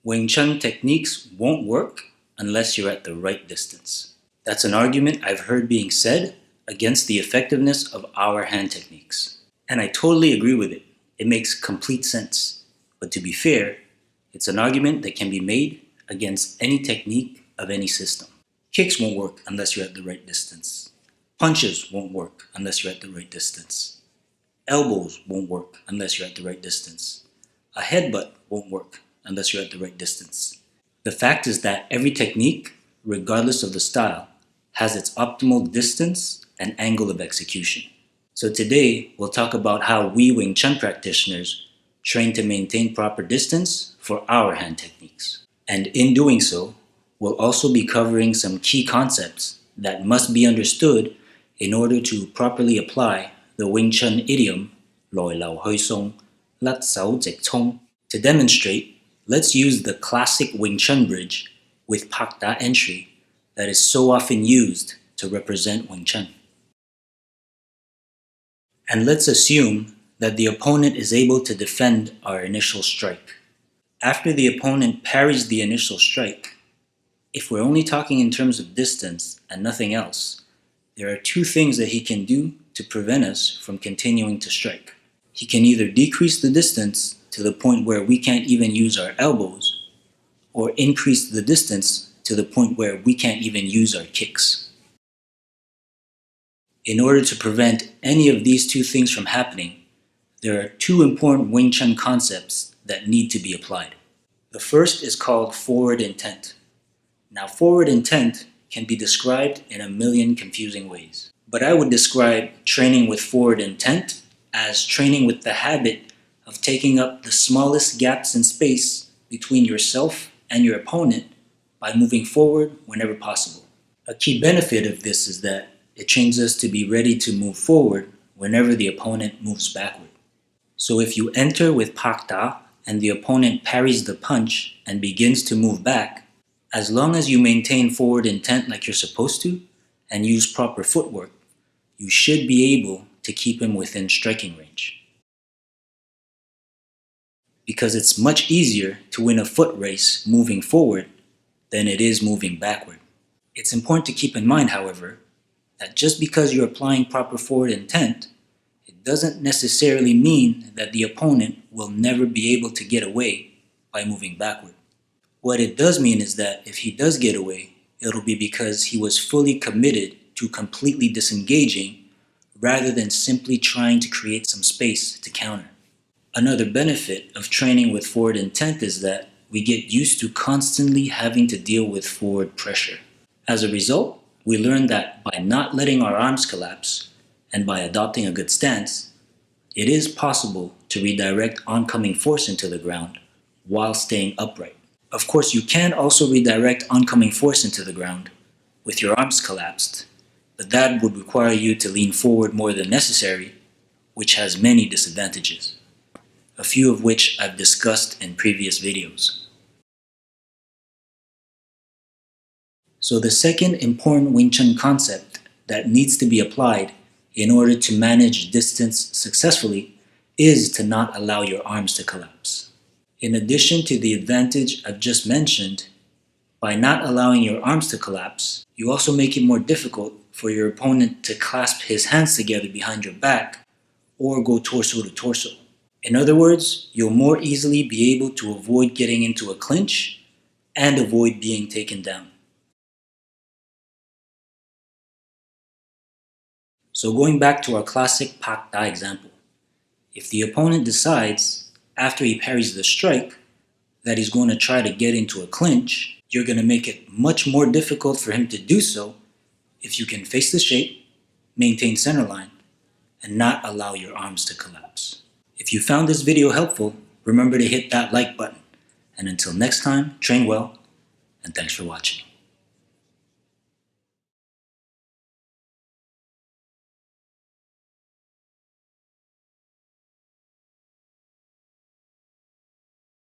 Wing Chun techniques won't work unless you're at the right distance. That's an argument I've heard being said against the effectiveness of our hand techniques. And I totally agree with it. It makes complete sense. But to be fair, it's an argument that can be made against any technique of any system. Kicks won't work unless you're at the right distance. Punches won't work unless you're at the right distance. Elbows won't work unless you're at the right distance. A headbutt won't work unless you're at the right distance. The fact is that every technique, regardless of the style, has its optimal distance and angle of execution. So today, we'll talk about how we Wing Chun practitioners train to maintain proper distance for our hand techniques. And in doing so, we'll also be covering some key concepts that must be understood in order to properly apply the Wing Chun idiom Loi Lao Hui Song, Lat Sao Zik Chong. To demonstrate, let's use the classic Wing Chun bridge with Pak Da entry that is so often used to represent Wing Chun. And let's assume that the opponent is able to defend our initial strike. After the opponent parries the initial strike, if we're only talking in terms of distance and nothing else, there are two things that he can do to prevent us from continuing to strike. He can either decrease the distance to the point where we can't even use our elbows, or increase the distance to the point where we can't even use our kicks. In order to prevent any of these two things from happening, there are two important Wing Chun concepts that need to be applied. The first is called forward intent. Now, forward intent can be described in a million confusing ways, but I would describe training with forward intent as training with the habit of taking up the smallest gaps in space between yourself and your opponent by moving forward whenever possible. A key benefit of this is that it trains us to be ready to move forward whenever the opponent moves backward. So if you enter with Pak Da and the opponent parries the punch and begins to move back, as long as you maintain forward intent like you're supposed to and use proper footwork, you should be able to keep him within striking range. Because it's much easier to win a foot race moving forward than it is moving backward. It's important to keep in mind, however, that just because you're applying proper forward intent, it doesn't necessarily mean that the opponent will never be able to get away by moving backward. What it does mean is that if he does get away, it'll be because he was fully committed to completely disengaging rather than simply trying to create some space to counter. Another benefit of training with forward intent is that we get used to constantly having to deal with forward pressure. As a result, we learn that by not letting our arms collapse and by adopting a good stance, it is possible to redirect oncoming force into the ground while staying upright. Of course, you can also redirect oncoming force into the ground with your arms collapsed, but that would require you to lean forward more than necessary, which has many disadvantages, a few of which I've discussed in previous videos. So the second important Wing Chun concept that needs to be applied in order to manage distance successfully is to not allow your arms to collapse. In addition to the advantage I've just mentioned, by not allowing your arms to collapse, you also make it more difficult for your opponent to clasp his hands together behind your back or go torso to torso. In other words, you'll more easily be able to avoid getting into a clinch and avoid being taken down. So going back to our classic Pak Da example, if the opponent decides, after he parries the strike, that he's going to try to get into a clinch, you're going to make it much more difficult for him to do so if you can face the shape, maintain center line, and not allow your arms to collapse. If you found this video helpful, remember to hit that like button. And until next time, train well, and thanks for watching.